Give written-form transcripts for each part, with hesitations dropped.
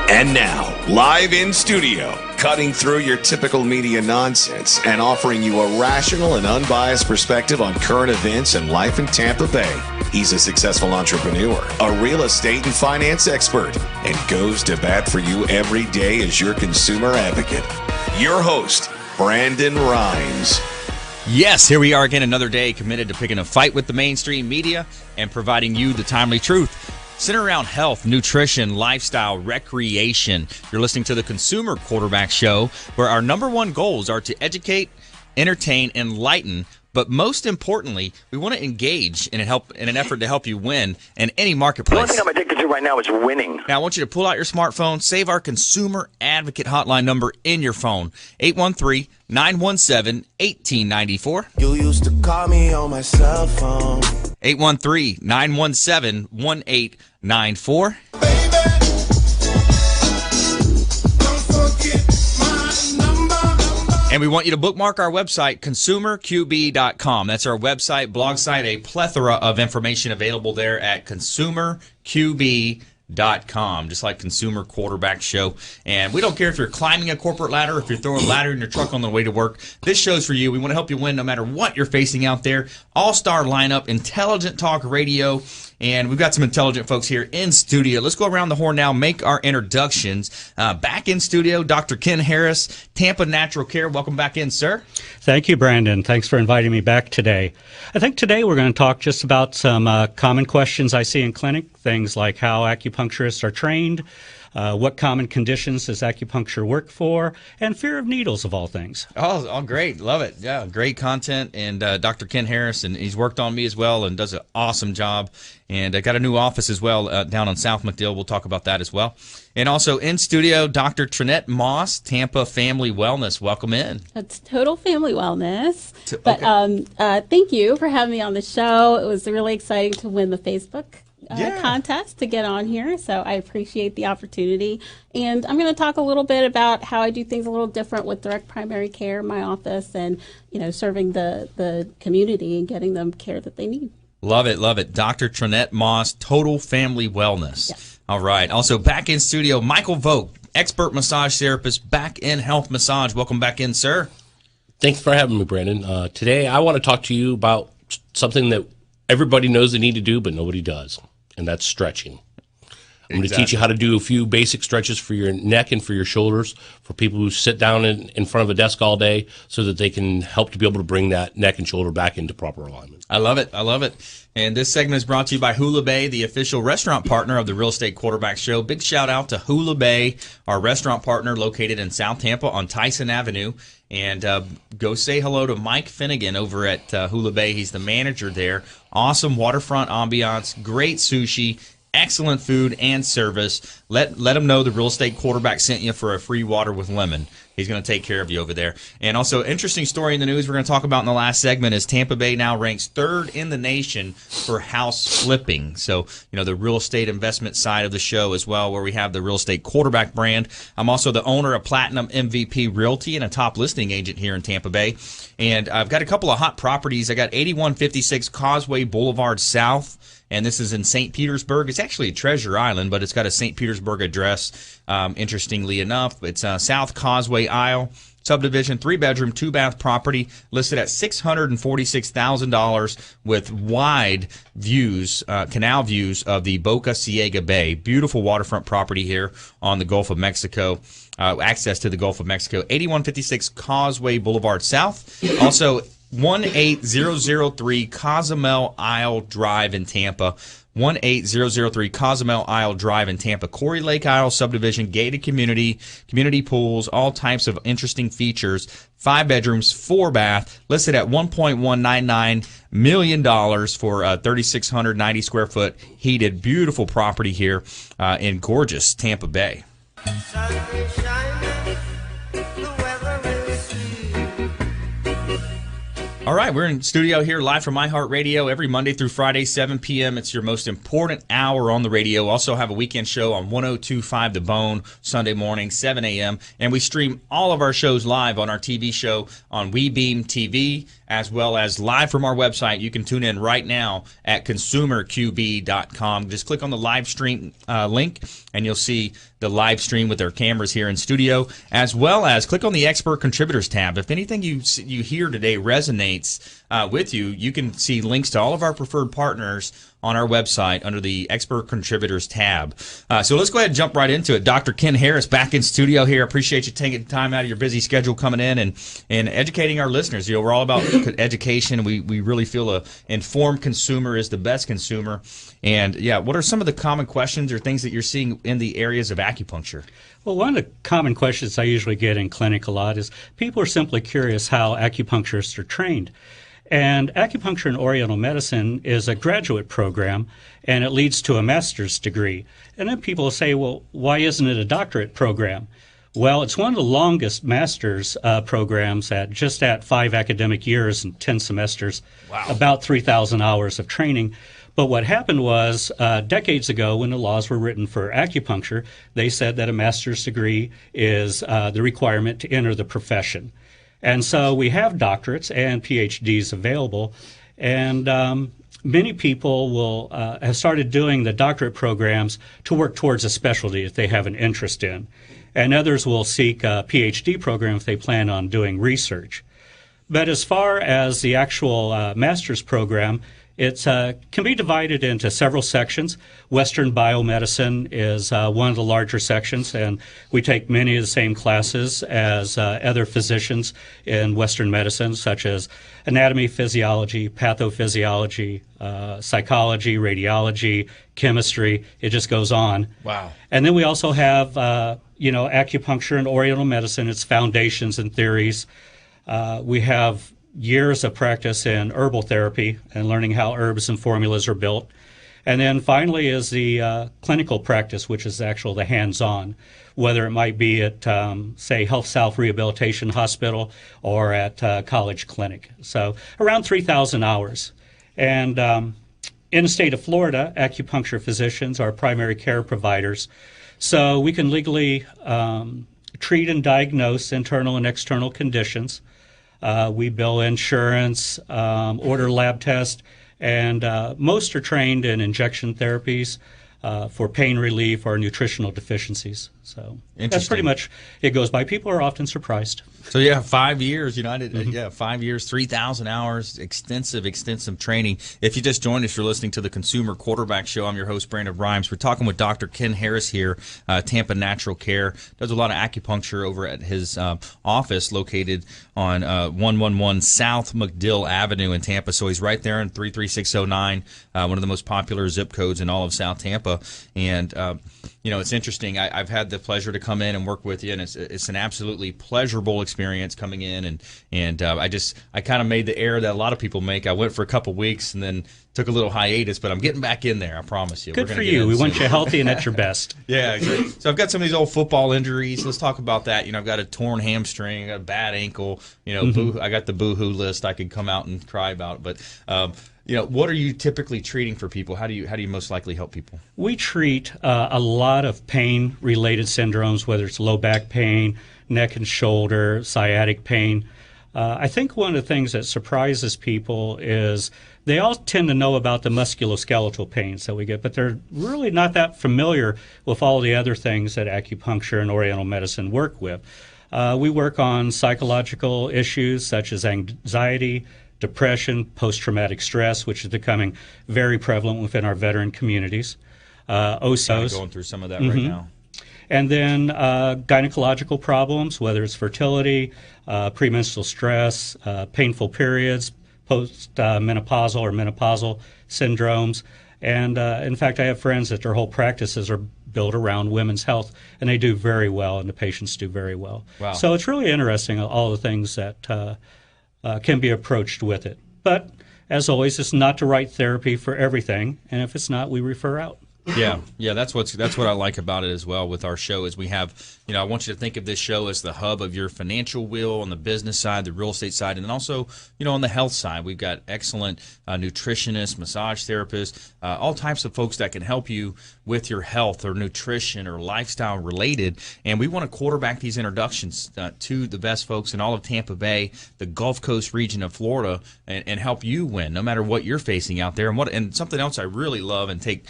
And now, live in studio, cutting through your typical media nonsense and offering you a rational and unbiased perspective on current events and life in Tampa Bay. He's a successful entrepreneur, a real estate and finance expert, and goes to bat for you every day as your consumer advocate. Your host, Brandon Rhymes. Yes, here we are again, another day committed to picking a fight with the mainstream media and providing you the timely truth. Centered around health, nutrition, lifestyle, recreation. You're listening to the Consumer Quarterback Show, where our number one goals are to educate, entertain, enlighten, but most importantly, we want to engage in an effort to help you win in any marketplace. One thing I'm addicted to right now is winning. Now, I want you to pull out your smartphone, save our Consumer Advocate hotline number in your phone, 813-917-1894. You used to call me on my cell phone. 813-917-1894. And we want you to bookmark our website, consumerqb.com. That's our website, blog site, a plethora of information available there at consumerqb.com, just like Consumer Quarterback Show. And we don't care if you're climbing a corporate ladder, if you're throwing a ladder in your truck on the way to work. This show's for you. We want to help you win no matter what you're facing out there. All-star lineup, intelligent talk radio. And we've got some intelligent folks here in studio. Let's go around the horn now, make our introductions. Back in studio, Dr. Ken Harris, Tampa Natural Care. Welcome back in, sir. Thank you, Brandon. Thanks for inviting me back today. I think today we're going to talk just about some common questions I see in clinic, things like how acupuncturists are trained, what common conditions does acupuncture work for, and fear of needles, of all things. Oh, great. Love it. Yeah, great content. And Dr. Ken Harris, and he's worked on me as well and does an awesome job. And I got a new office as well down on South MacDill. We'll talk about that as well. And also in studio, Dr. Trinette Moss, Tampa Family Wellness. Welcome in. It's total family wellness. But thank you for having me on the show. It was really exciting to win the Facebook contest to get on here, so I appreciate the opportunity. And I'm going to talk a little bit about how I do things a little different with direct primary care in my office and, serving the community and getting them care that they need. Love it, love it. Dr. Trinette Moss, Total Family Wellness. Yes. All right. Also back in studio, Micheal Vogt, expert massage therapist, back in health massage. Welcome back in, sir. Thanks for having me, Brandon. Today I want to talk to you about something that everybody knows they need to do, but nobody does, and that's stretching. I'm going to teach you how to do a few basic stretches for your neck and for your shoulders for people who sit down in front of a desk all day so that they can help to be able to bring that neck and shoulder back into proper alignment. I love it. I love it. And this segment is brought to you by Hula Bay, the official restaurant partner of the Real Estate Quarterback Show. Big shout out to Hula Bay, our restaurant partner located in South Tampa on Tyson Avenue. And go say hello to Mike Finnegan over at Hula Bay. He's the manager there. Awesome waterfront ambiance, great sushi, excellent food and service. Let him know the Real Estate Quarterback sent you for a free water with lemon. He's going to take care of you over there. And also, interesting story in the news we're going to talk about in the last segment is Tampa Bay now ranks third in the nation for house flipping. So, the real estate investment side of the show as well, where we have the Real Estate Quarterback brand. I'm also the owner of Platinum MVP Realty and a top listing agent here in Tampa Bay. And I've got a couple of hot properties. I got 8156 Causeway Boulevard South. And this is in St. Petersburg. It's actually Treasure Island, but it's got a St. Petersburg address, interestingly enough. It's South Causeway Isle subdivision, 3-bedroom, 2-bath property listed at $646,000 with wide views, canal views of the Boca Ciega Bay. Beautiful waterfront property here on the Gulf of Mexico. Access to the Gulf of Mexico. 8156 Causeway Boulevard South. Also, 18003 Cozumel Isle Drive in Tampa. 18003 Cozumel Isle Drive in Tampa. Corey Lake Isle subdivision, gated community pools, all types of interesting features. 5 bedrooms, 4 bath, listed at $1.199 million for a 3,690 square foot heated, beautiful property here in gorgeous Tampa Bay. All right, we're in studio here live from iHeartRadio every Monday through Friday, 7 p.m. It's your most important hour on the radio. Also have a weekend show on 102.5 The Bone, Sunday morning, 7 a.m. And we stream all of our shows live on our TV show on WeBeam TV, as well as live from our website. You can tune in right now at consumerqb.com. Just click on the live stream link, and you'll see the live stream with our cameras here in studio, as well as click on the Expert Contributors tab. If anything you hear today resonates with you, you can see links to all of our preferred partners on our website under the Expert Contributors tab. So let's go ahead and jump right into it. Dr. Ken Harris back in studio here. Appreciate you taking time out of your busy schedule coming in and educating our listeners. You know, we're all about education. We really feel a informed consumer is the best consumer. And yeah, what are some of the common questions or things that you're seeing in the areas of acupuncture? Well, one of the common questions I usually get in clinic a lot is people are simply curious how acupuncturists are trained. And acupuncture and oriental medicine is a graduate program, and it leads to a master's degree. And then people say, well, why isn't it a doctorate program? Well, it's one of the longest master's programs at 5 academic years and 10 semesters, about 3,000 hours of training. But what happened was decades ago when the laws were written for acupuncture, they said that a master's degree is the requirement to enter the profession. And so we have doctorates and PhDs available, and many people will have started doing the doctorate programs to work towards a specialty that they have an interest in. And others will seek a PhD program if they plan on doing research. But as far as the actual master's program, it can be divided into several sections. Western biomedicine is one of the larger sections, and we take many of the same classes as other physicians in Western medicine, such as anatomy, physiology, pathophysiology, psychology, radiology, chemistry. It just goes on. Wow. And then we also have, acupuncture and oriental medicine, its foundations and theories. We have years of practice in herbal therapy and learning how herbs and formulas are built. And then finally is the clinical practice, which is the hands-on, whether it might be at, say, Health South Rehabilitation Hospital or at College Clinic. So around 3,000 hours. And in the state of Florida, acupuncture physicians are primary care providers. So we can legally treat and diagnose internal and external conditions. We bill insurance, order lab tests, and most are trained in injection therapies for pain relief or nutritional deficiencies. So that's pretty much it goes by. People are often surprised. So yeah, 5 years, United. Yeah, 5 years, 3,000 hours, extensive training. If you just joined us, you're listening to the Consumer Quarterback Show. I'm your host, Brandon Rhymes. We're talking with Dr. Ken Harris here, Tampa Natural Care. Does a lot of acupuncture over at his office located on 111 South McDill Avenue in Tampa. So he's right there in 33609, one of the most popular zip codes in all of South Tampa. And it's interesting. I've had the pleasure to come in and work with you, and it's an absolutely pleasurable experience coming in. And I kind of made the error that a lot of people make. I went for a couple weeks and then took a little hiatus, but I'm getting back in there. I promise you. Good for you. We want you healthy and at your best. Yeah. So I've got some of these old football injuries. Let's talk about that. I've got a torn hamstring, I got a bad ankle. I got the boo-hoo list I could come out and cry about. But what are you typically treating for people? How do you most likely help people? We treat a lot of pain-related syndromes, whether it's low back pain, neck and shoulder, sciatic pain. I think one of the things that surprises people is they all tend to know about the musculoskeletal pains that we get, but they're really not that familiar with all the other things that acupuncture and oriental medicine work with. We work on psychological issues such as anxiety, depression, post-traumatic stress, which is becoming very prevalent within our veteran communities. OSOs. Going through some of that right now. And then gynecological problems, whether it's fertility, premenstrual stress, painful periods, post-menopausal or menopausal syndromes. And in fact, I have friends that their whole practices are built around women's health, and they do very well, and the patients do very well. Wow. So it's really interesting, all the things that can be approached with it. But as always, it's not the right therapy for everything, and if it's not, we refer out. Yeah, that's what I like about it as well with our show is we have, I want you to think of this show as the hub of your financial wheel on the business side, the real estate side, and then also, on the health side. We've got excellent nutritionists, massage therapists, all types of folks that can help you with your health or nutrition or lifestyle related. And we want to quarterback these introductions to the best folks in all of Tampa Bay, the Gulf Coast region of Florida, and help you win no matter what you're facing out there. And something else I really love and take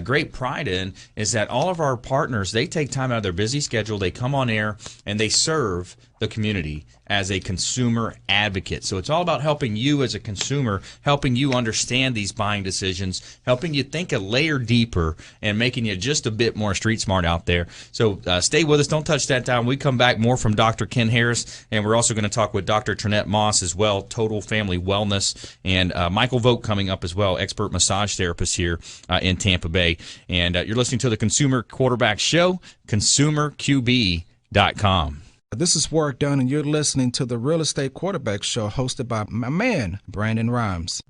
great pride in is that all of our partners, they take time out of their busy schedule, they come on air, and they serve the community as a consumer advocate. So it's all about helping you as a consumer, helping you understand these buying decisions, helping you think a layer deeper, and making you just a bit more street smart out there. So stay with us. Don't touch that down. We come back more from Dr. Ken Harris, and we're also going to talk with Dr. Trinette Moss as well, Total Family Wellness, and Micheal Vogt coming up as well, expert massage therapist here in Tampa Bay. And you're listening to the Consumer Quarterback Show, consumerqb.com. This is Work Done, and you're listening to the Real Estate Quarterback Show hosted by my man, Brandon Rhymes.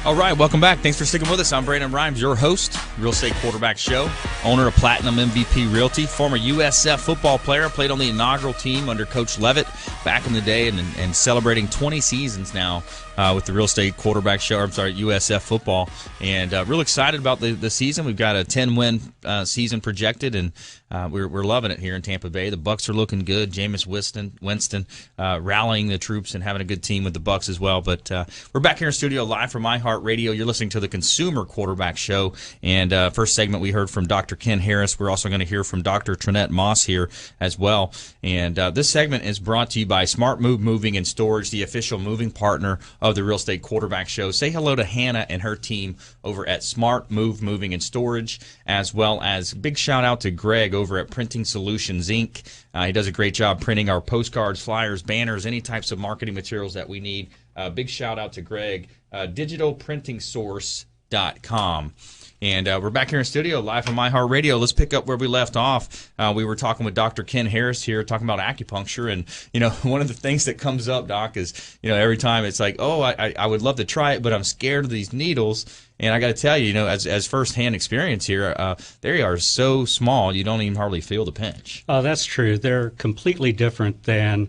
All right, welcome back. Thanks for sticking with us. I'm Brandon Rhymes, your host, Real Estate Quarterback Show, owner of Platinum MVP Realty, former USF football player, played on the inaugural team under Coach Levitt back in the day, and celebrating 20 seasons now with the Real Estate Quarterback Show, USF football. And real excited about the season. We've got a 10-win season projected, and we're loving it here in Tampa Bay. The Bucs are looking good. Jameis Winston rallying the troops and having a good team with the Bucs as well. But we're back here in studio live from iHeartRadio. You're listening to the Consumer Quarterback Show. And first segment we heard from Dr. Dr. Ken Harris. We're also going to hear from Dr. Trinette Moss here as well. And this segment is brought to you by Smart Move Moving and Storage, the official moving partner of the Real Estate Quarterback Show. Say hello to Hannah and her team over at Smart Move Moving and Storage, as well as big shout out to Greg over at Printing Solutions, Inc. He does a great job printing our postcards, flyers, banners, any types of marketing materials that we need. Big shout out to Greg, digitalprintingsource.com. And we're back here in studio, live from iHeartRadio. Let's pick up where we left off. We were talking with Dr. Ken Harris here, talking about acupuncture. And, one of the things that comes up, Doc, is, every time it's like, oh, I would love to try it, but I'm scared of these needles. And I got to tell you, as firsthand experience here, they are so small, you don't even hardly feel the pinch. Oh, that's true. They're completely different than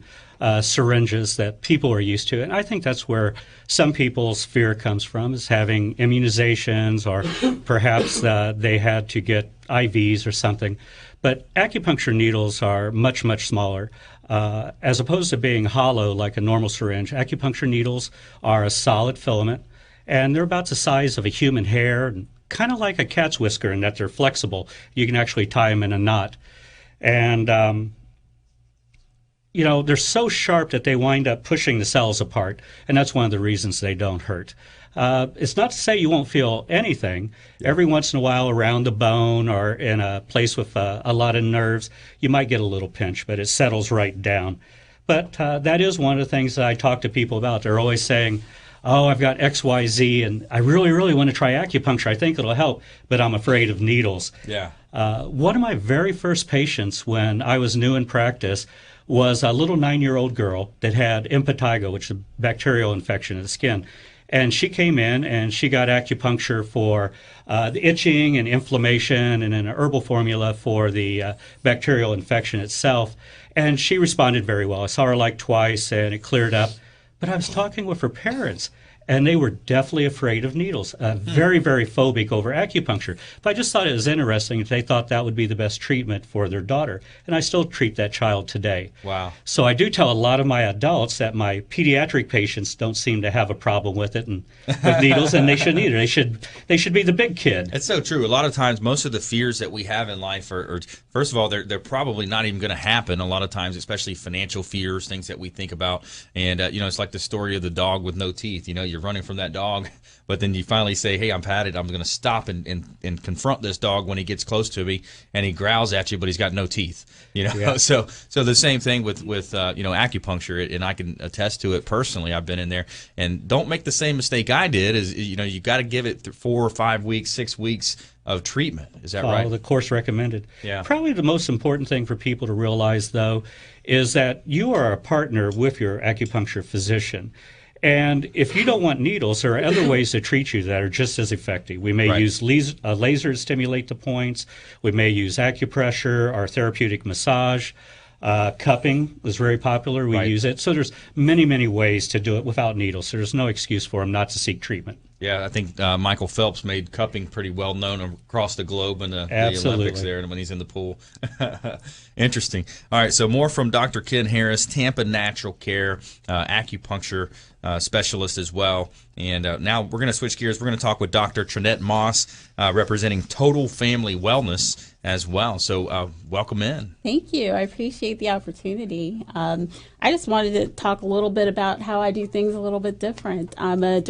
syringes that people are used to. And I think that's where some people's fear comes from, is having immunizations, or perhaps they had to get IVs or something. But acupuncture needles are much, much smaller. As opposed to being hollow like a normal syringe, acupuncture needles are a solid filament, and they're about the size of a human hair, kind of like a cat's whisker in that they're flexible. You can actually tie them in a knot. And they're so sharp that they wind up pushing the cells apart, and that's one of the reasons they don't hurt. It's not to say you won't feel anything. Yeah. Every once in a while around the bone or in a place with a lot of nerves, you might get a little pinch, but it settles right down. But that is one of the things that I talk to people about. They're always saying, oh, I've got XYZ, and I really, really want to try acupuncture. I think it'll help, but I'm afraid of needles. Yeah. One of my very first patients when I was new in practice was a little 9-year-old girl that had impetigo, which is a bacterial infection of the skin. And she came in and she got acupuncture for the itching and inflammation, and then an herbal formula for the bacterial infection itself. And she responded very well. I saw her like twice and it cleared up. But I was talking with her parents, and they were definitely afraid of needles, very, very phobic over acupuncture. But I just thought it was interesting if they thought that would be the best treatment for their daughter. And I still treat that child today. Wow. So I do tell a lot of my adults that my pediatric patients don't seem to have a problem with it and with needles, and they shouldn't either. They should be the big kid. It's so true. A lot of times, most of the fears that we have in life are first of all, they're probably not even going to happen a lot of times, especially financial fears, things that we think about. And, it's like the story of the dog with no teeth. You're running from that dog, but then you finally say, hey, I'm padded. I'm going to stop and confront this dog when he gets close to me, and he growls at you, but he's got no teeth. Yeah. So the same thing with acupuncture, and I can attest to it personally. I've been in there, and don't make the same mistake I did. Is you got to give it 4 or 5 weeks, 6 weeks of treatment. Is that right? The course recommended. Yeah. Probably the most important thing for people to realize, though, is that you are a partner with your acupuncture physician. And if you don't want needles, there are other ways to treat you that are just as effective. We may use laser to stimulate the points. We may use acupressure or therapeutic massage. Cupping is very popular. We use it. So there's many, many ways to do it without needles. So there's no excuse for them not to seek treatment. Yeah, I think Michael Phelps made cupping pretty well known across the globe in the Olympics there, and when he's in the pool. Interesting. All right, so more from Dr. Ken Harris, Tampa Natural Care, acupuncture specialist as well. And now we're going to switch gears. We're going to talk with Dr. Trinette Moss, representing Total Family Wellness as well. So welcome in. Thank you. I appreciate the opportunity. I just wanted to talk a little bit about how I do things a little bit different. I'm a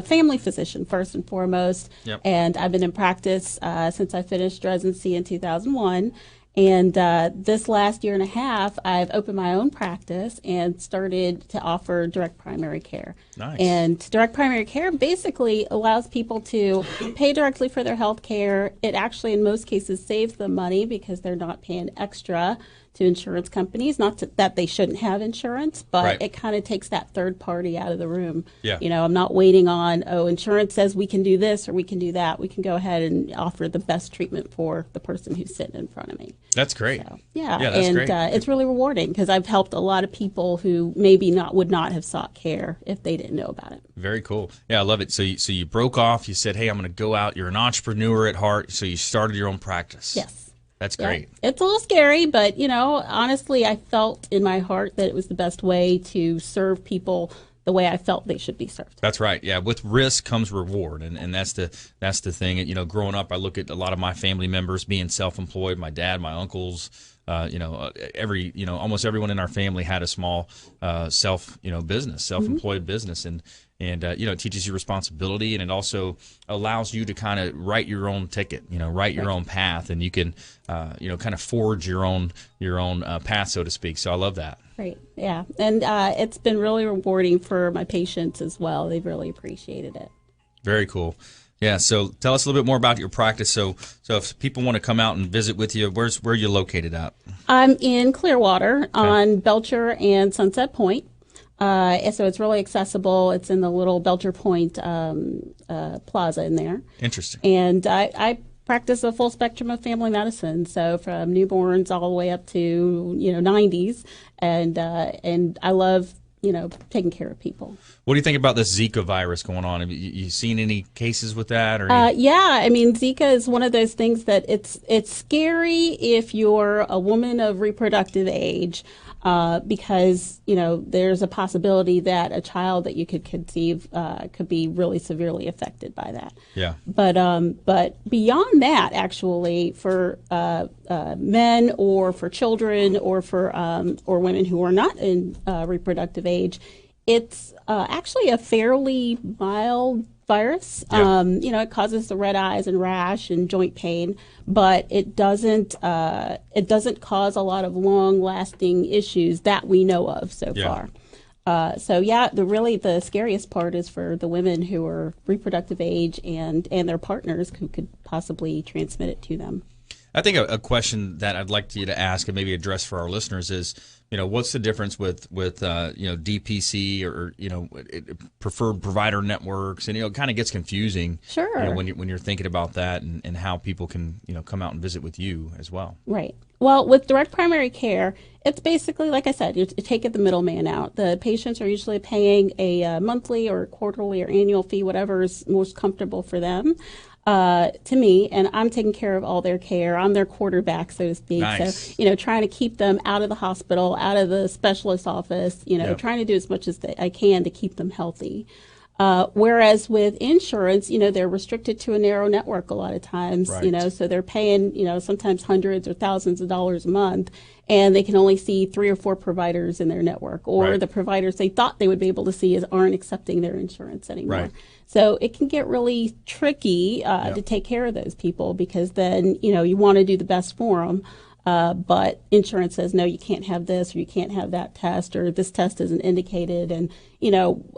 family physician first and foremost, and I've been in practice since I finished residency in 2001. And this last year and a half, I've opened my own practice and started to offer direct primary care. Nice. And direct primary care basically allows people to pay directly for their health care. It actually, in most cases, saves them money because they're not paying extra to insurance companies. Not that they shouldn't have insurance, but it kind of takes that third party out of the room. Yeah. I'm not waiting on, insurance says we can do this or we can do that. We can go ahead and offer the best treatment for the person who's sitting in front of me. That's great. So, that's great. It's really rewarding because I've helped a lot of people who maybe would not have sought care if they didn't know about it. Very cool. Yeah, I love it. So you broke off. You said, hey, I'm going to go out. You're an entrepreneur at heart, so you started your own practice. Yes. That's great. Yeah. It's a little scary, but, honestly, I felt in my heart that it was the best way to serve people the way I felt they should be served. That's right. Yeah, with risk comes reward, and that's the thing. You know, growing up, I look at a lot of my family members being self-employed. My dad, my uncles, almost everyone in our family had a small business, self-employed business, and it teaches you responsibility, and it also allows you to kind of write your own ticket, write your own path, and you can kind of forge your own path, so to speak. So I love that. Right. Yeah. And it's been really rewarding for my patients as well. They've really appreciated it. Very cool. Yeah. So tell us a little bit more about your practice. So if people want to come out and visit with you, where are you located at? I'm in Clearwater on Belcher and Sunset Point. So it's really accessible. It's in the little Belcher Point plaza in there. Interesting. And I practice a full spectrum of family medicine, so from newborns all the way up to 90s, and I love taking care of people. What do you think about this Zika virus going on? Have you seen any cases with that? Or yeah, I mean, Zika is one of those things that it's scary if you're a woman of reproductive age. Because there's a possibility that a child that you could conceive could be really severely affected by that. Yeah. But beyond that, actually, for men or for children or for or women who are not in reproductive age, it's actually a fairly mild virus. Yeah. It causes the red eyes and rash and joint pain, but it doesn't cause a lot of long-lasting issues that we know of so far. The scariest part is for the women who are reproductive age and their partners who could possibly transmit it to them. I think a question that I'd like you to ask and maybe address for our listeners is, what's the difference with DPC or preferred provider networks, and it kind of gets confusing. Sure. When you're thinking about that and how people can come out and visit with you as well. Right. Well, with direct primary care, it's basically, like I said, you take the middleman out. The patients are usually paying a monthly or quarterly or annual fee, whatever is most comfortable for them. To me, and I'm taking care of all their care. I'm their quarterback, so to speak. Nice. So, trying to keep them out of the hospital, out of the specialist office, trying to do as much as I can to keep them healthy. Whereas with insurance, they're restricted to a narrow network a lot of times, right. So they're paying, sometimes hundreds or thousands of dollars a month, and they can only see 3 or 4 providers in their network, or right. the providers they thought they would be able to see aren't accepting their insurance anymore. Right. So it can get really tricky to take care of those people, because then, you want to do the best for them. But insurance says, no, you can't have this, or you can't have that test, or this test isn't indicated. And,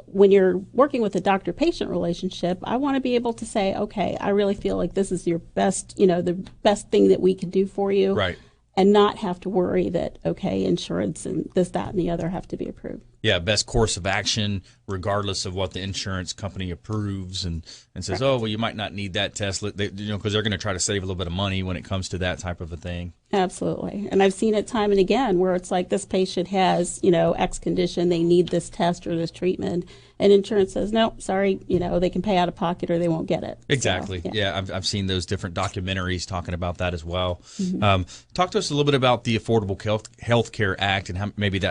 when you're working with a doctor-patient relationship, I want to be able to say, okay, I really feel like this is your best, the best thing that we can do for you. Right. And not have to worry that, okay, insurance and this, that, and the other have to be approved. Yeah, best course of action, regardless of what the insurance company approves and says, oh, well, you might not need that test, because they're going to try to save a little bit of money when it comes to that type of a thing. Absolutely. And I've seen it time and again where it's like, this patient has, X condition, they need this test or this treatment, and insurance says, no, sorry, they can pay out of pocket or they won't get it. Exactly. So, yeah, I've seen those different documentaries talking about that as well. Mm-hmm. Talk to us a little bit about the Affordable Health Care Act and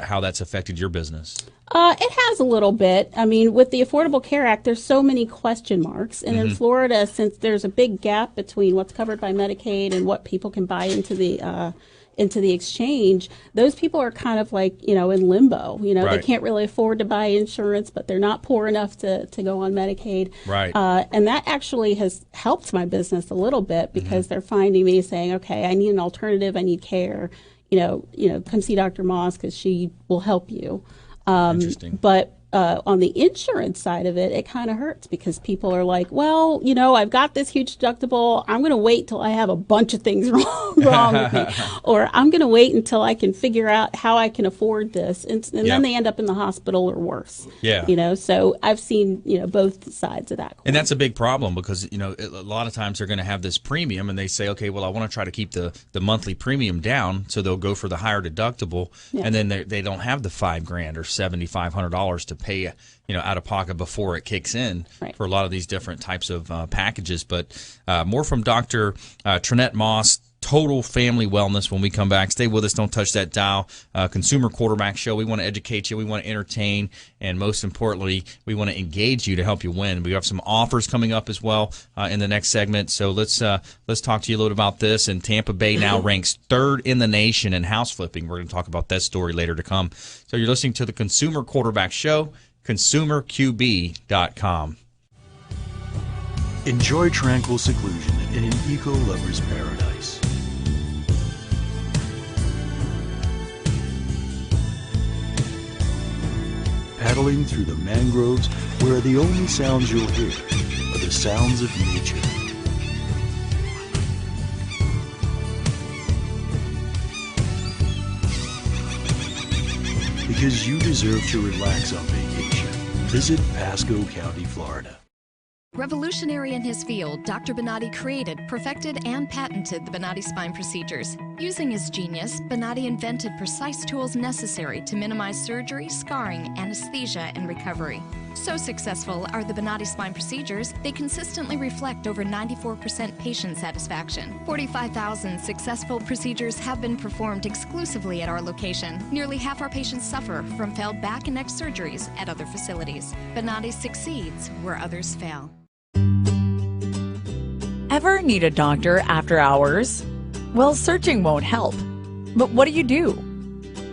how that's affected your business. It has a little bit. I mean, with the Affordable Care Act, there's so many question marks. And in Florida, since there's a big gap between what's covered by Medicaid and what people can buy into the exchange, those people are kind of like, in limbo. They Right. can't really afford to buy insurance, but they're not poor enough to go on Medicaid. Right. And that actually has helped my business a little bit, because they're finding me saying, okay, I need an alternative, I need care. Come see Dr. Moss because she will help you. Interesting. But on the insurance side of it, it kind of hurts, because people are like, well, I've got this huge deductible. I'm going to wait till I have a bunch of things wrong with me. Or I'm going to wait until I can figure out how I can afford this. And then they end up in the hospital or worse. Yeah. So I've seen, both sides of that coin. And that's a big problem, because, a lot of times they're going to have this premium and they say, okay, well, I want to try to keep the monthly premium down. So they'll go for the higher deductible. Yeah. And then they don't have the $5,000 or $7,500 to pay, out of pocket before it kicks in. Right. For a lot of these different types of packages. But more from Dr. Trinette Moss. total family wellness when we come back. Stay with us. Don't touch that dial. Consumer Quarterback Show. We want to educate you. We want to entertain. And most importantly, we want to engage you to help you win. We have some offers coming up as well in the next segment. So let's talk to you a little bit about this. And Tampa Bay now ranks 3rd in the nation in house flipping. We're going to talk about that story later to come. So you're listening to the Consumer Quarterback Show, consumerqb.com. Enjoy tranquil seclusion in an eco-lover's paradise. Paddling through the mangroves where the only sounds you'll hear are the sounds of nature. Because you deserve to relax on vacation, visit Pasco County, Florida. Revolutionary in his field, Dr. Bonatti created, perfected, and patented the Bonatti spine procedures. Using his genius, Bonatti invented precise tools necessary to minimize surgery, scarring, anesthesia, and recovery. So successful are the Bonatti spine procedures, they consistently reflect over 94% patient satisfaction. 45,000 successful procedures have been performed exclusively at our location. Nearly half our patients suffer from failed back and neck surgeries at other facilities. Bonatti succeeds where others fail. Ever need a doctor after hours? Well, searching won't help. But what do?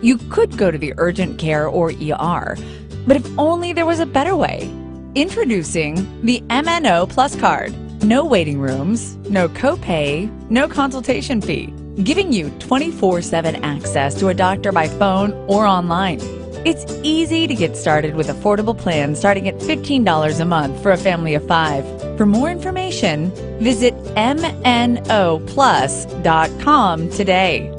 You could go to the urgent care or ER, but if only there was a better way. Introducing the MNO Plus card. No waiting rooms, no copay, no consultation fee, giving you 24/7 access to a doctor by phone or online. It's easy to get started with affordable plans starting at $15 a month for a family of 5. For more information, visit mnoplus.com today.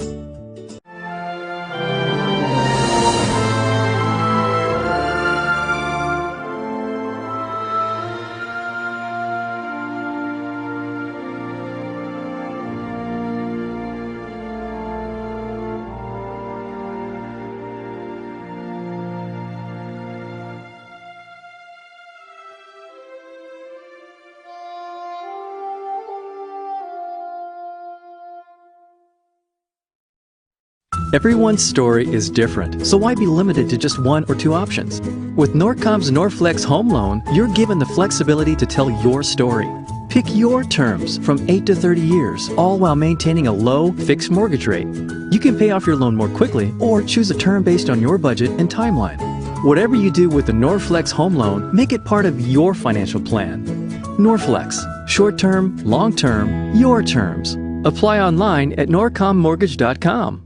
Everyone's story is different, so why be limited to just 1 or 2 options? With Norcom's Norflex Home Loan, you're given the flexibility to tell your story. Pick your terms from 8 to 30 years, all while maintaining a low, fixed mortgage rate. You can pay off your loan more quickly or choose a term based on your budget and timeline. Whatever you do with the Norflex Home Loan, make it part of your financial plan. Norflex. Short-term, long-term, your terms. Apply online at norcommortgage.com.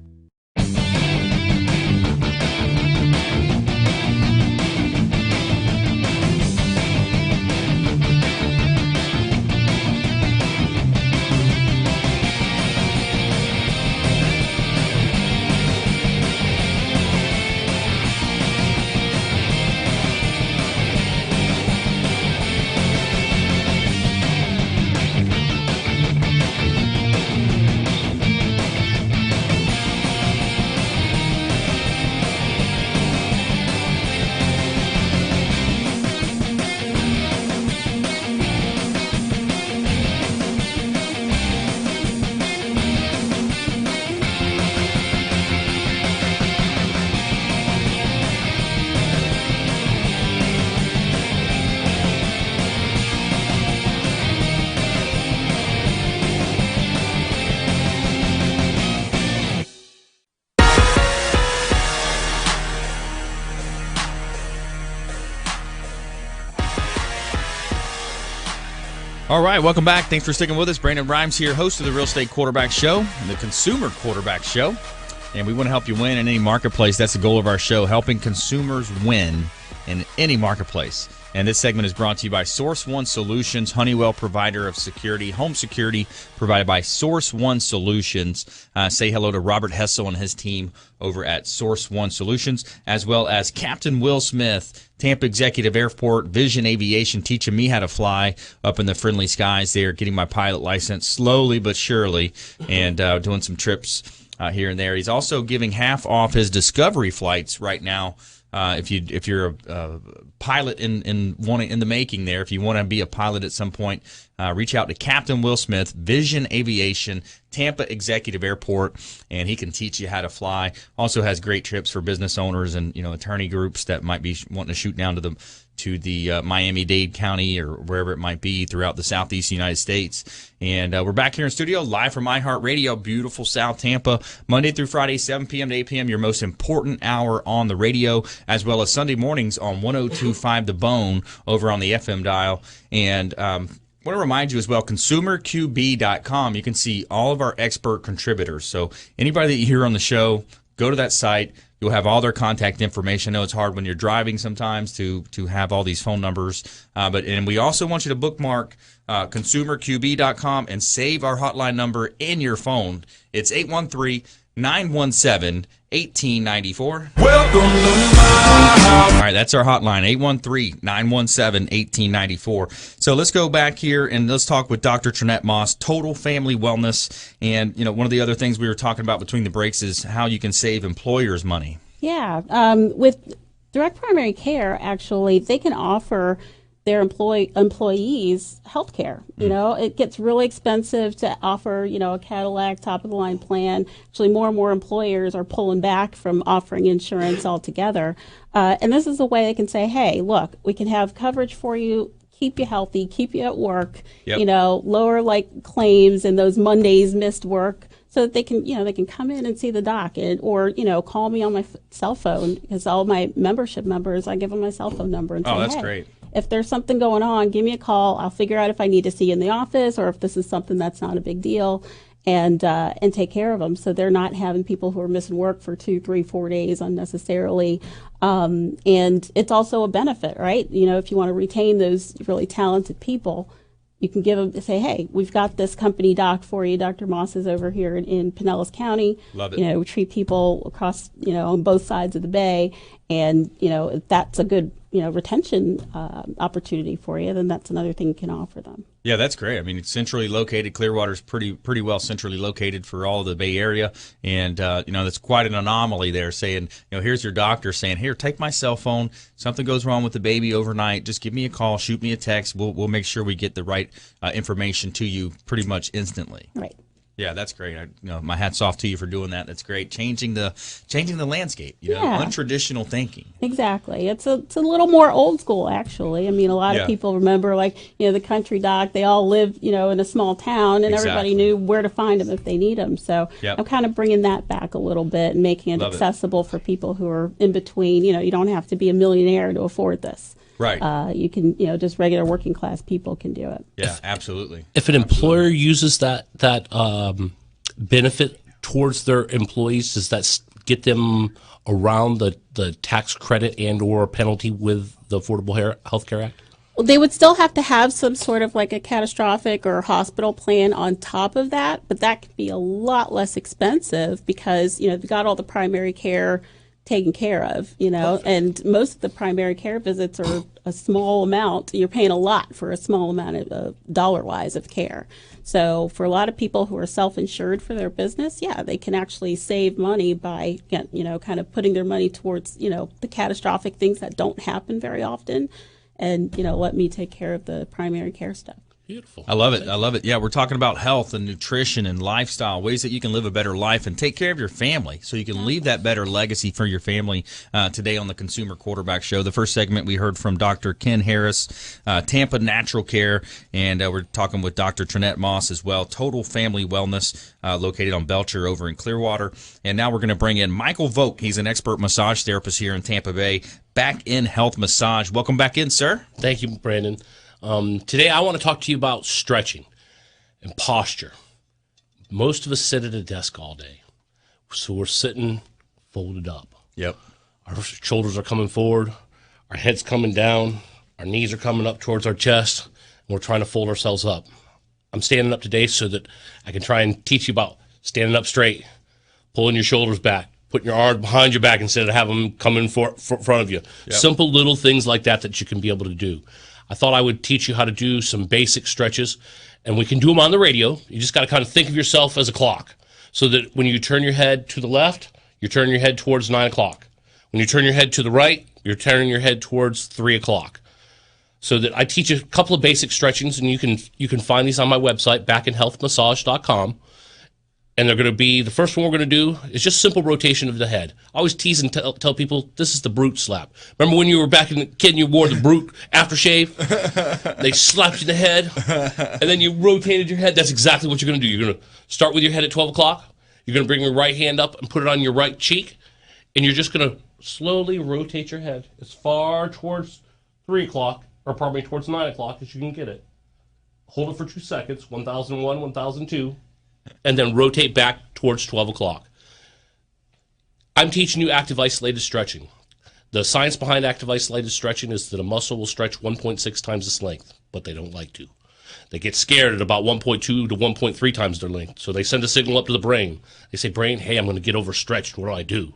All right, welcome back. Thanks for sticking with us. Brandon Rhymes here, host of the Real Estate Quarterback Show and the Consumer Quarterback Show. And we want to help you win in any marketplace. That's the goal of our show, helping consumers win in any marketplace. And this segment is brought to you by Source One Solutions, Honeywell provider of security, home security provided by Source One Solutions. Say hello to Robert Hessel and his team over at Source One Solutions, as well as Captain Will Smith, Tampa Executive Airport, Vision Aviation, teaching me how to fly up in the friendly skies there, getting my pilot license slowly but surely, and doing some trips here and there. He's also giving half off his Discovery flights right now. If you're a pilot in the making there, if you want to be a pilot at some point, reach out to Captain Will Smith, Vision Aviation, Tampa Executive Airport, and he can teach you how to fly. Also has great trips for business owners and attorney groups that might be wanting to shoot down to the Miami-Dade County or wherever it might be throughout the southeast United States. And we're back here in studio, live from iHeartRadio, beautiful South Tampa, Monday through Friday, 7 p.m. to 8 p.m., your most important hour on the radio, as well as Sunday mornings on 102.5 The Bone over on the FM dial. And I want to remind you as well, consumerqb.com, you can see all of our expert contributors. So anybody that you hear on the show, go to that site. You'll have all their contact information. I know it's hard when you're driving sometimes to have all these phone numbers. And we also want you to bookmark consumerqb.com and save our hotline number in your phone. It's 813-917-1894. Welcome to my house. All right, that's our hotline, 813-917-1894. So let's go back here and let's talk with Dr. Trinette Moss, Total Family Wellness. And, one of the other things we were talking about between the breaks is how you can save employers money. Yeah. With direct primary care, actually, they can offer their employees health care. It gets really expensive to offer, a Cadillac top of the line plan. Actually, more and more employers are pulling back from offering insurance altogether. And this is a way they can say, hey, look, we can have coverage for you, keep you healthy, keep you at work, lower claims and those Mondays missed work. So that they can come in and see the doc or call me on my cell phone, because all my membership members, I give them my cell phone number and say, that's hey, great. If there's something going on, give me a call. I'll figure out if I need to see you in the office or if this is something that's not a big deal, and take care of them. So they're not having people who are missing work for 2, 3, 4 days unnecessarily. And it's also a benefit, right? If you want to retain those really talented people, you can say, hey, we've got this company doc for you. Dr. Moss is over here in Pinellas County. Love it. We treat people across, on both sides of the bay. And, if that's a good, retention opportunity for you, then that's another thing you can offer them. Yeah, that's great. I mean, it's centrally located. Clearwater's pretty well centrally located for all of the Bay Area. And, that's quite an anomaly there, saying, here's your doctor saying, here, take my cell phone. Something goes wrong with the baby overnight. Just give me a call, shoot me a text. We'll make sure we get the right information to you pretty much instantly. Right. Yeah, that's great. My hat's off to you for doing that. That's great. Changing the landscape, untraditional thinking. Exactly. It's a little more old school, actually. I mean, a lot of people remember, the country doc, they all live, in a small town, and everybody knew where to find them if they need them. So I'm kind of bringing that back a little bit and making it accessible for people who are in between. You don't have to be a millionaire to afford this. Right. You can, just regular working class people can do it. Yeah, absolutely. If an employer uses that benefit towards their employees, does that get them around the tax credit and or penalty with the Affordable Health Care Act? Well, they would still have to have some sort of a catastrophic or hospital plan on top of that, but that could be a lot less expensive because, they've got all the primary care taken care of, and most of the primary care visits are a small amount. You're paying a lot for a small amount of dollar-wise of care. So for a lot of people who are self-insured for their business, they can actually save money by, kind of putting their money towards, the catastrophic things that don't happen very often, and, let me take care of the primary care stuff. Beautiful. I love it. Yeah, we're talking about health and nutrition and lifestyle, ways that you can live a better life and take care of your family so you can leave that better legacy for your family today on the Consumer Quarterback Show. The first segment we heard from Dr. Ken Harris, Tampa Natural Care, and we're talking with Dr. Trinette Moss as well, Total Family Wellness, located on Belcher over in Clearwater. And now we're going to bring in Micheal Vogt. He's an expert massage therapist here in Tampa Bay. Back in Health Massage. Welcome back in, sir. Thank you, Brandon. Today I want to talk to you about stretching and posture. Most of us sit at a desk all day, so we're sitting folded up. Yep. Our shoulders are coming forward, our head's coming down, our knees are coming up towards our chest, and we're trying to fold ourselves up. I'm standing up today so that I can try and teach you about standing up straight, pulling your shoulders back, putting your arms behind your back instead of having them come in front of you. Yep. Simple little things like that you can be able to do. I thought I would teach you how to do some basic stretches, and we can do them on the radio. You just got to kind of think of yourself as a clock, so that when you turn your head to the left, you're turning your head towards 9 o'clock. When you turn your head to the right, you're turning your head towards 3 o'clock. So that I teach a couple of basic stretchings, and you can find these on my website, backinhealthmassage.com. And they're going to be, the first one we're going to do is just simple rotation of the head. I always tease and tell people, this is the brute slap. Remember when you were back in the kid and you wore the brute aftershave? They slapped you in the head, and then you rotated your head. That's exactly what you're going to do. You're going to start with your head at 12 o'clock. You're going to bring your right hand up and put it on your right cheek, and you're just going to slowly rotate your head as far towards 3 o'clock, or probably towards 9 o'clock as you can get it. Hold it for 2 seconds, 1001, 1002. And then rotate back towards 12 o'clock. I'm teaching you active isolated stretching. The science behind active isolated stretching is that a muscle will stretch 1.6 times its length, but they don't like to. They get scared at about 1.2 to 1.3 times their length, so they send a signal up to the brain. They say, brain, hey, I'm going to get overstretched. What do I do?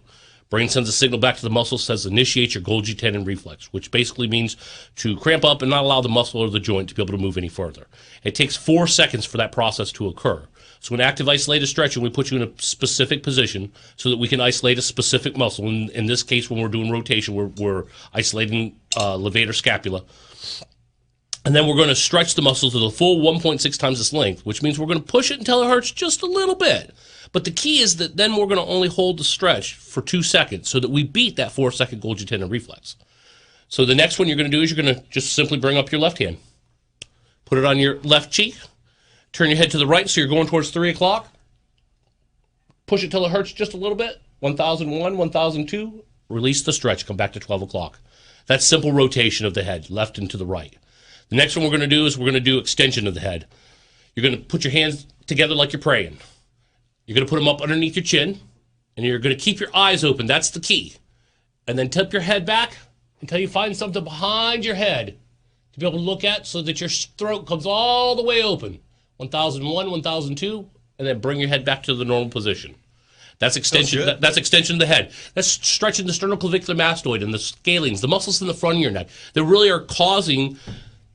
Brain sends a signal back to the muscle, says initiate your Golgi tendon reflex, which basically means to cramp up and not allow the muscle or the joint to be able to move any further. It takes 4 seconds for that process to occur. So in active isolated stretching, we put you in a specific position so that we can isolate a specific muscle. In this case, when we're doing rotation, we're isolating levator scapula. And then we're going to stretch the muscle to the full 1.6 times its length, which means we're going to push it until it hurts just a little bit. But the key is that then we're going to only hold the stretch for 2 seconds so that we beat that 4-second Golgi tendon reflex. So the next one you're going to do is you're going to just simply bring up your left hand. Put it on your left cheek. Turn your head to the right so you're going towards 3 o'clock. Push it till it hurts just a little bit. 1001, 1002. Release the stretch. Come back to 12 o'clock. That's simple rotation of the head, left and to the right. The next one we're going to do is we're going to do extension of the head. You're going to put your hands together like you're praying. You're going to put them up underneath your chin, and you're going to keep your eyes open. That's the key. And then tip your head back until you find something behind your head to be able to look at so that your throat comes all the way open. 1001, 1002, and then bring your head back to the normal position. That's extension. That's extension of the head. That's stretching the sternoclavicular mastoid and the scalenes, the muscles in the front of your neck that really are causing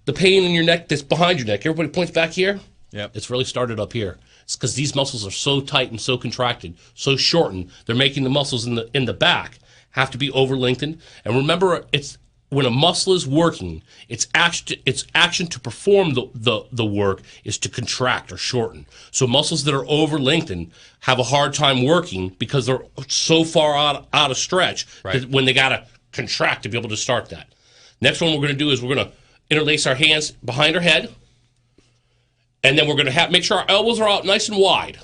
the pain in your neck that's behind your neck. Everybody points back here. Yep. It's really started up here. It's because these muscles are so tight and so contracted, so shortened. They're making the muscles in the back have to be over lengthened. And remember, it's when a muscle is working, its action to perform the work is to contract or shorten. So muscles that are over lengthened have a hard time working because they're so far out of stretch that when they got to contract to be able to start that. Next one we're going to do is we're going to interlace our hands behind our head, and then we're going to make sure our elbows are out nice and wide.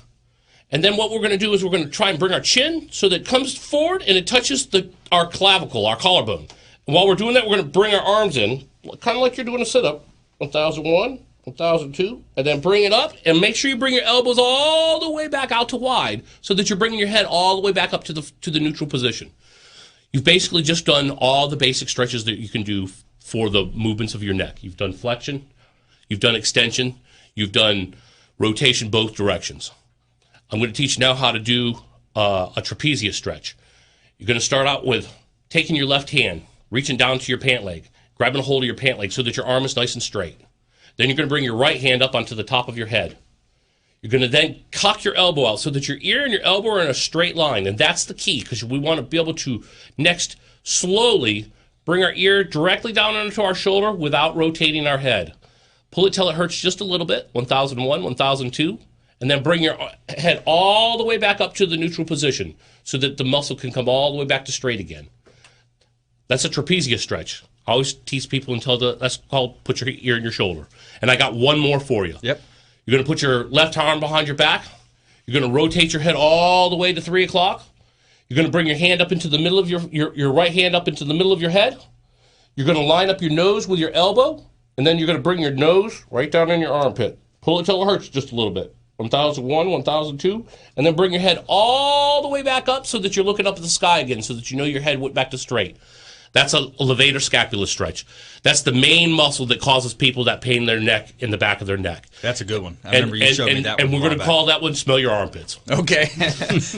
And then what we're going to do is we're going to try and bring our chin so that it comes forward and it touches our clavicle, our collarbone. And while we're doing that, we're going to bring our arms in, kind of like you're doing a sit-up. 1001, 1002, and then bring it up, and make sure you bring your elbows all the way back out to wide so that you're bringing your head all the way back up to the neutral position. You've basically just done all the basic stretches that you can do for the movements of your neck. You've done flexion, you've done extension, you've done rotation both directions. I'm going to teach you now how to do a trapezius stretch. You're going to start out with taking your left hand, reaching down to your pant leg, grabbing a hold of your pant leg so that your arm is nice and straight. Then you're going to bring your right hand up onto the top of your head. You're going to then cock your elbow out so that your ear and your elbow are in a straight line. And that's the key, because we want to be able to next slowly bring our ear directly down onto our shoulder without rotating our head. Pull it till it hurts just a little bit, 1001, 1002, and then bring your head all the way back up to the neutral position so that the muscle can come all the way back to straight again. That's a trapezius stretch. I always tease people that's called put your ear in your shoulder. And I got one more for you. Yep. You're going to put your left arm behind your back. You're going to rotate your head all the way to 3 o'clock. You're going to bring your hand up into the middle of your right hand up into the middle of your head. You're going to line up your nose with your elbow, and then you're going to bring your nose right down in your armpit. Pull it till it hurts just a little bit. 1001, 1002, and then bring your head all the way back up so that you're looking up at the sky again so that you know your head went back to straight. That's a levator scapula stretch. That's the main muscle that causes people that pain in their neck, in the back of their neck. That's a good one. I remember you showed me that one. And we're going to call that one Smell Your Armpits. Okay.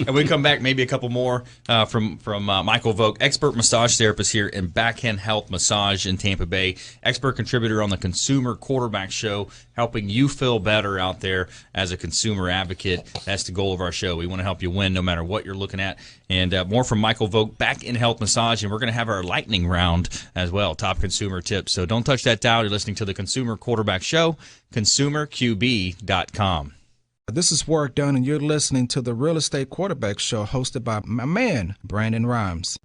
And we come back, maybe a couple more from Micheal Vogt, expert massage therapist here in Backhand Health Massage in Tampa Bay, expert contributor on the Consumer Quarterback Show, helping you feel better out there as a consumer advocate. That's the goal of our show. We want to help you win no matter what you're looking at. And more from Micheal Vogt, Back in Health Massage, and we're going to have our lightning lightning round as well, top consumer tips. So don't touch that dial. You're listening to the Consumer Quarterback Show, consumerqb.com. This is Work Done, and you're listening to the Real Estate Quarterback Show, hosted by my man, Brandon Rhymes.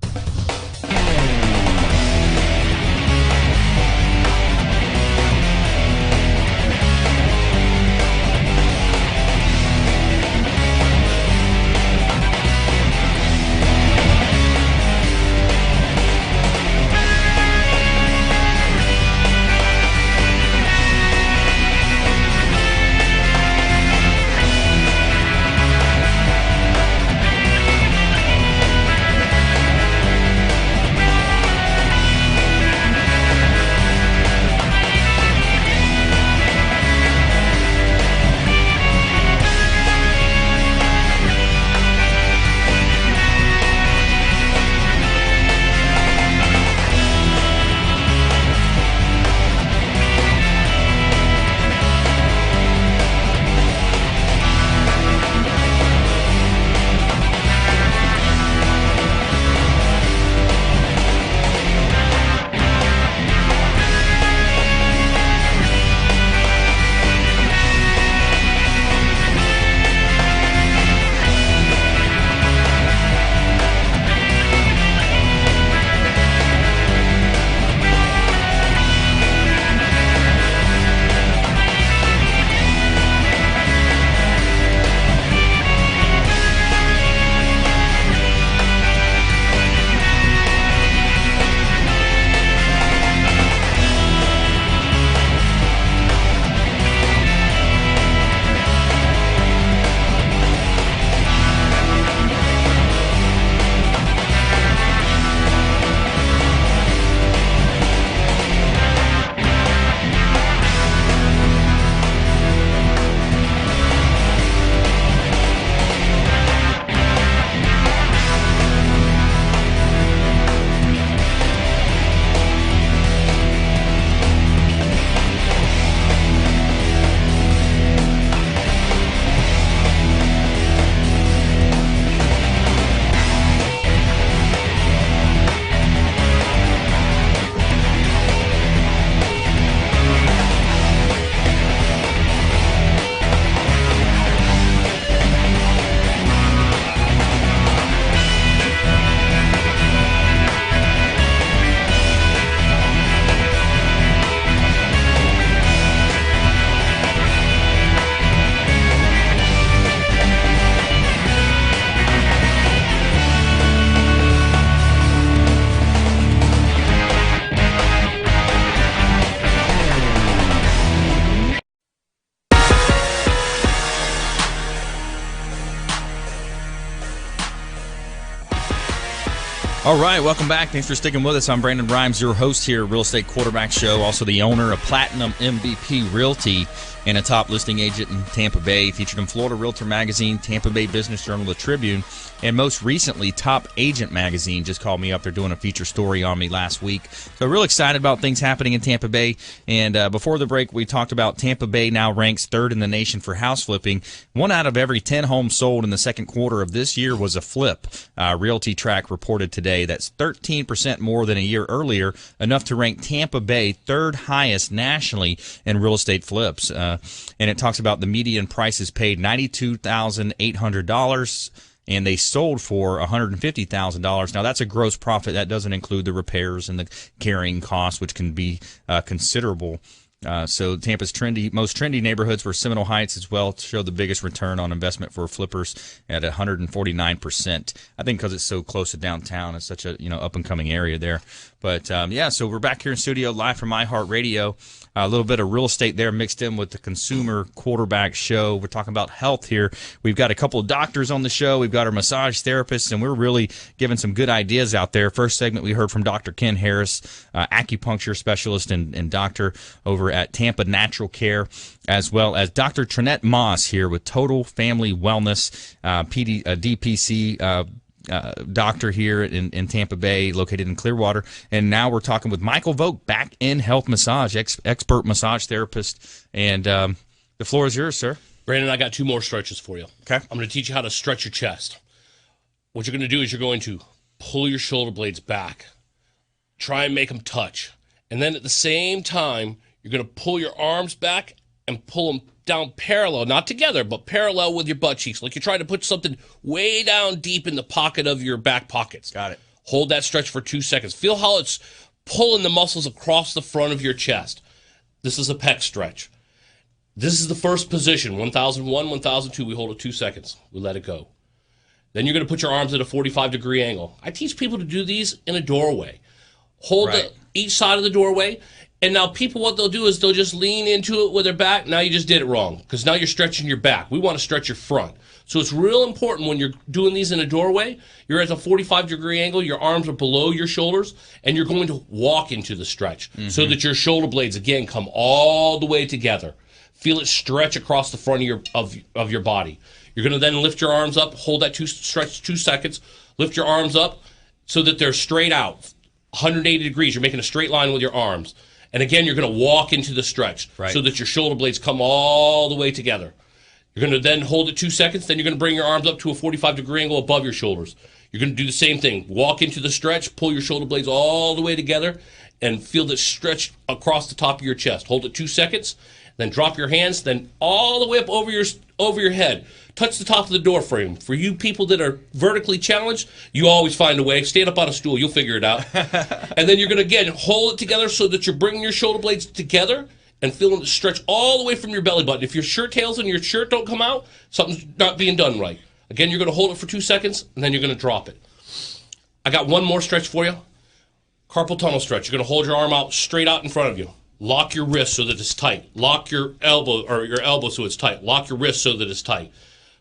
All right, welcome back. Thanks for sticking with us. I'm Brandon Rhymes, your host here, Real Estate Quarterback Show, also the owner of Platinum MVP Realty and a top listing agent in Tampa Bay, featured in Florida Realtor Magazine, Tampa Bay Business Journal, The Tribune, and most recently, Top Agent Magazine just called me up. They're doing a feature story on me last week. So real excited about things happening in Tampa Bay. And before the break, we talked about Tampa Bay now ranks third in the nation for house flipping. 1 out of every 10 homes sold in the second quarter of this year was a flip. Realty Track reported today that's 13% more than a year earlier, enough to rank Tampa Bay third highest nationally in real estate flips. And it talks about the median prices paid $92,800. And they sold for $150,000. Now, that's a gross profit. That doesn't include the repairs and the carrying costs, which can be considerable. So Tampa's most trendy neighborhoods were Seminole Heights as well, to show the biggest return on investment for flippers at 149%. I think because it's so close to downtown, it's such a up and coming area there. But so we're back here in studio live from iHeartRadio. A little bit of real estate there mixed in with the Consumer Quarterback Show. We're talking about health here. We've got a couple of doctors on the show. We've got our massage therapists, and we're really giving some good ideas out there. First segment, we heard from Dr. Ken Harris, acupuncture specialist and doctor over at Tampa Natural Care, as well as Dr. Trinette Moss here with Total Family Wellness, DPC doctor here in Tampa Bay, located in Clearwater. And now we're talking with Micheal Vogt, back in health massage, expert massage therapist. And the floor is yours, sir. Brandon, I got 2 more stretches for you. Okay. I'm going to teach you how to stretch your chest. What you're going to do is you're going to pull your shoulder blades back try and make them touch. And then at the same time, you're going to pull your arms back and pull them down parallel, not together, but parallel with your butt cheeks, like you're trying to put something way down deep in the pocket of your back pockets. Got it. Hold that stretch for 2 seconds. Feel how it's pulling the muscles across the front of your chest. This is a pec stretch. This is the first position, 1001, 1002. We hold it 2 seconds. We let it go. Then you're going to put your arms at a 45-degree angle. I teach people to do these in a doorway. Hold each side of the doorway. And now people, what they'll do is they'll just lean into it with their back. Now you just did it wrong because now you're stretching your back. We want to stretch your front. So it's real important when you're doing these in a doorway, you're at a 45-degree angle, your arms are below your shoulders, and you're going to walk into the stretch so that your shoulder blades, again, come all the way together. Feel it stretch across the front of your body. You're going to then lift your arms up, hold that stretch 2 seconds, lift your arms up so that they're straight out, 180 degrees. You're making a straight line with your arms. And again, you're going to walk into the stretch so that your shoulder blades come all the way together. You're going to then hold it 2 seconds. Then you're going to bring your arms up to a 45-degree angle above your shoulders. You're going to do the same thing. Walk into the stretch, pull your shoulder blades all the way together, and feel the stretch across the top of your chest. Hold it 2 seconds. Then drop your hands, then all the way up over your head. Touch the top of the door frame. For you people that are vertically challenged, you always find a way. Stand up on a stool. You'll figure it out. And then you're going to, again, hold it together so that you're bringing your shoulder blades together and feeling it stretch all the way from your belly button. If your shirt tails and your shirt don't come out, something's not being done right. Again, you're going to hold it for 2 seconds, and then you're going to drop it. I got one more stretch for you. Carpal tunnel stretch. You're going to hold your arm out straight out in front of you. Lock your wrist so that it's tight. Lock your elbow so it's tight. Lock your wrist so that it's tight.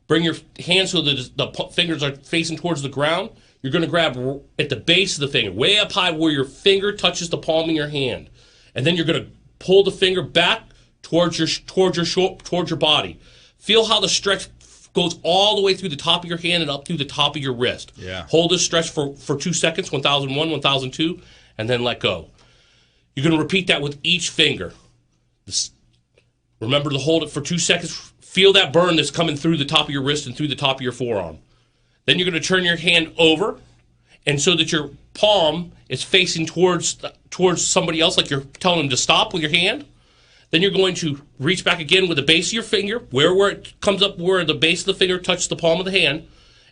Bring your hands so that the fingers are facing towards the ground. You're going to grab at the base of the finger, way up high where your finger touches the palm of your hand. And then you're going to pull the finger back towards your body. Feel how the stretch goes all the way through the top of your hand and up through the top of your wrist. Yeah. Hold this stretch for 2 seconds, 1001, 1002, and then let go. You're going to repeat that with each finger. Remember to hold it for 2 seconds. Feel that burn that's coming through the top of your wrist and through the top of your forearm. Then you're going to turn your hand over, and so that your palm is facing towards somebody else, like you're telling them to stop with your hand. Then you're going to reach back again with the base of your finger, where it comes up where the base of the finger touches the palm of the hand,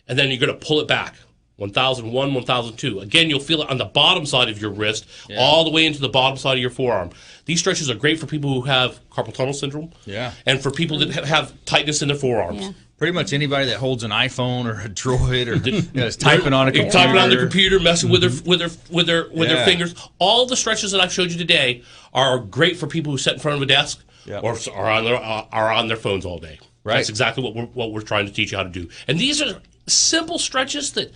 and then you're going to pull it back. 1001, 1002. Again, you'll feel it on the bottom side of your wrist, all the way into the bottom side of your forearm. These stretches are great for people who have carpal tunnel syndrome, and for people that have tightness in their forearms. Yeah. Pretty much anybody that holds an iPhone or a Droid or is typing on a computer, messing with their fingers. All the stretches that I've showed you today are great for people who sit in front of a desk or are on their phones all day. Right. That's exactly what we're trying to teach you how to do. And these are simple stretches that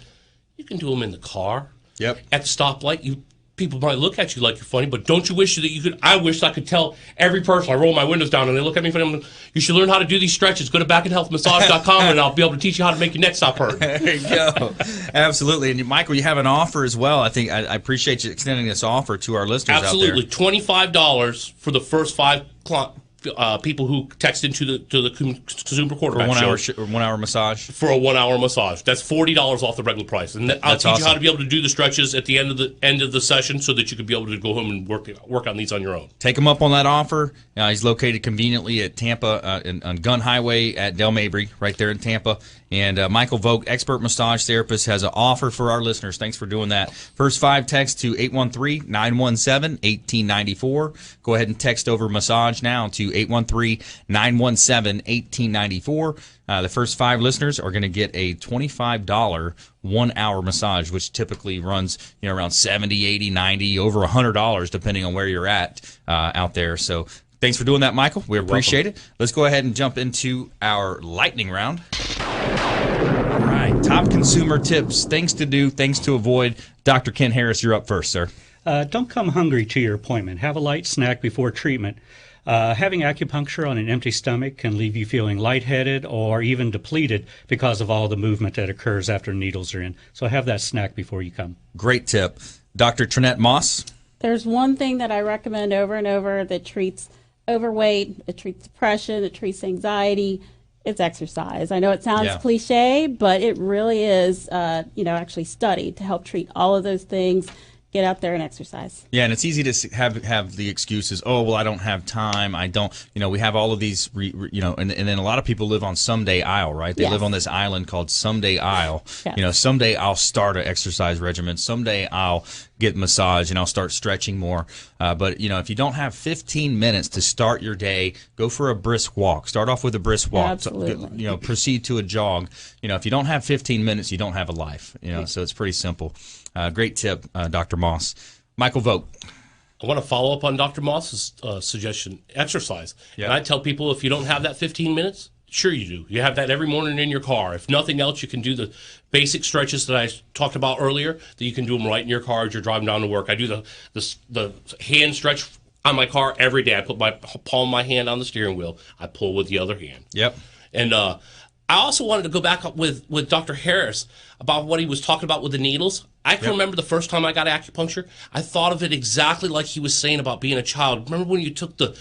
you can do them in the car. Yep. At the stoplight, people might look at you like you're funny, but don't you wish that you could? I wish I could tell every person. I roll my windows down and they look at me funny. You should learn how to do these stretches. Go to backandhealthmassage.com and I'll be able to teach you how to make your neck stop hurting. There you go. Absolutely. And Michael, you have an offer as well. I think I appreciate you extending this offer to our listeners Absolutely. out there. $25 for the first 5 people who text into the Consumer Quarterback Show. 1 hour massage. For a 1 hour massage. That's $40 off the regular price. And I'll teach you how to be able to do the stretches at the end of the session so that you can be able to go home and work on these on your own. Take him up on that offer. He's located conveniently at Tampa on Gun Highway at Del Mabry, right there in Tampa. And Micheal Vogt, expert massage therapist, has an offer for our listeners. Thanks for doing that. First 5 texts to 813-917-1894. Go ahead and text over massage now to 813-917-1894. The first 5 listeners are going to get a $25 1 hour massage, which typically runs around $70, $80, $90, over $100, depending on where you're at out there. So thanks for doing that, Michael. We appreciate it. Let's go ahead and jump into our lightning round. All right, top consumer tips, things to do, things to avoid. Dr. Ken Harris, you're up first, sir. Don't come hungry to your appointment. Have a light snack before treatment. Having acupuncture on an empty stomach can leave you feeling lightheaded or even depleted because of all the movement that occurs after needles are in. So have that snack before you come. Great tip. Dr. Trinette Moss? There's one thing that I recommend over and over that treats overweight, it treats depression, it treats anxiety. It's exercise. I know it sounds cliche, but it really is, actually studied to help treat all of those things. get out there and exercise. Yeah, and it's easy to have the excuses. Oh, well, I don't have time. I don't. We have all of these. And then a lot of people live on someday I'll. Right? They live on this island called someday I'll. Yes. Someday I'll start an exercise regimen. Someday I'll get massage and I'll start stretching more. But if you don't have 15 minutes to start your day, go for a brisk walk. Start off with a brisk walk. Absolutely. Proceed to a jog. If you don't have 15 minutes, you don't have a life. So it's pretty simple. Great tip, Dr. Moss. Micheal Vogt. I want to follow up on Dr. Moss's suggestion, exercise. Yeah. And I tell people, if you don't have that 15 minutes, sure you do. You have that every morning in your car. If nothing else, you can do the basic stretches that I talked about earlier, that you can do them right in your car as you're driving down to work. I do the hand stretch on my car every day. I put my palm of my hand on the steering wheel. I pull with the other hand. Yep. And I also wanted to go back up with Dr. Harris about what he was talking about with the needles. I can remember the first time I got acupuncture, I thought of it exactly like he was saying about being a child. Remember when you took the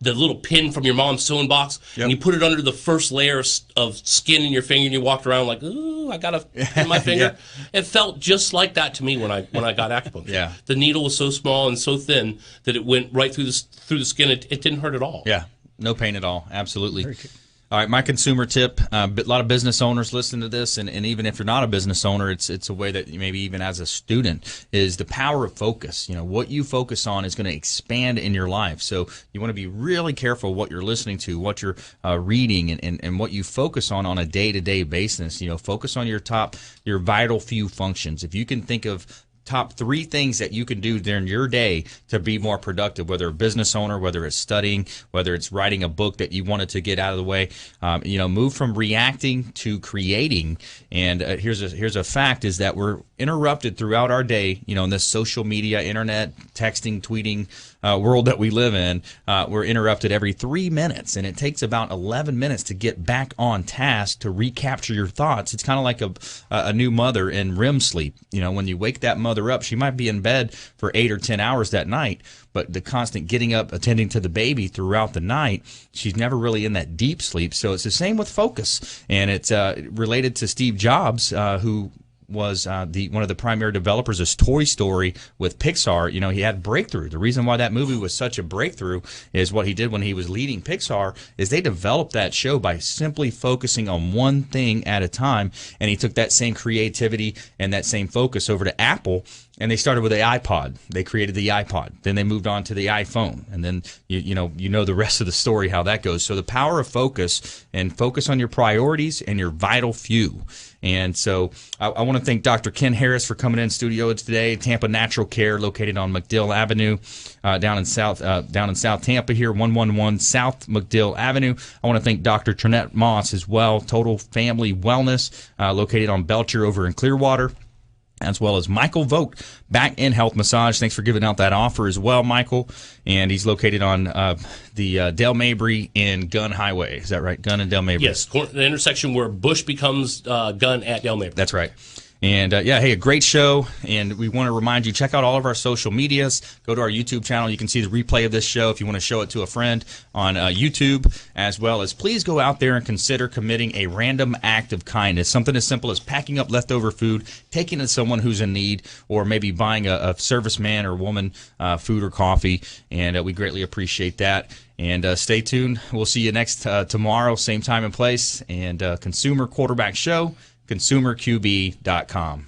little pin from your mom's sewing box and you put it under the first layer of skin in your finger and you walked around like, ooh, I got a in my finger. It felt just like that to me when I got acupuncture. Yeah. The needle was so small and so thin that it went right through the skin. It didn't hurt at all. Yeah, no pain at all. Absolutely. All right, my consumer tip, a lot of business owners listen to this, and even if you're not a business owner, it's a way that maybe even as a student, is the power of focus. What you focus on is going to expand in your life. So you want to be really careful what you're listening to, what you're reading, and what you focus on a day-to-day basis. Focus on your vital few functions. If you can think of top 3 things that you can do during your day to be more productive, whether a business owner, whether it's studying, whether it's writing a book that you wanted to get out of the way. Move from reacting to creating. And here's a fact is that we're interrupted throughout our day, in this social media, internet, texting, tweeting world that we live in. We're interrupted every 3 minutes, and it takes about 11 minutes to get back on task to recapture your thoughts. It's kind of like a new mother in REM sleep. When you wake that mother up, she might be in bed for 8 or 10 hours that night, but the constant getting up, attending to the baby throughout the night, she's never really in that deep sleep. So it's the same with focus, and it's related to Steve Jobs, who was one of the primary developers of Toy Story with Pixar. He had breakthrough. The reason why that movie was such a breakthrough is what he did when he was leading Pixar is they developed that show by simply focusing on one thing at a time, and he took that same creativity and that same focus over to Apple. And they started with the iPod. They created the iPod. Then they moved on to the iPhone. And then you know the rest of the story, how that goes. So the power of focus, and focus on your priorities and your vital few. And so I want to thank Dr. Ken Harris for coming in studio today. Tampa Natural Care, located on McDill Avenue, down in South Tampa here, 111 South McDill Avenue. I want to thank Dr. Trinette Moss as well, Total Family Wellness, located on Belcher over in Clearwater, as well as Micheal Vogt, Back in Health Massage. Thanks for giving out that offer as well, Michael. And he's located on the Dale Mabry and Gunn Highway. Is that right? Gunn and Dale Mabry. Yes, the intersection where Bush becomes Gunn at Dale Mabry. That's right. And hey, a great show. And we want to remind you, check out all of our social medias. Go to our YouTube channel. You can see the replay of this show if you want to show it to a friend on YouTube, as well as please go out there and consider committing a random act of kindness. Something as simple as packing up leftover food, taking it to someone who's in need, or maybe buying a serviceman or woman food or coffee. And we greatly appreciate that. And stay tuned. We'll see you next tomorrow, same time and place. And Consumer Quarterback Show, consumerqb.com.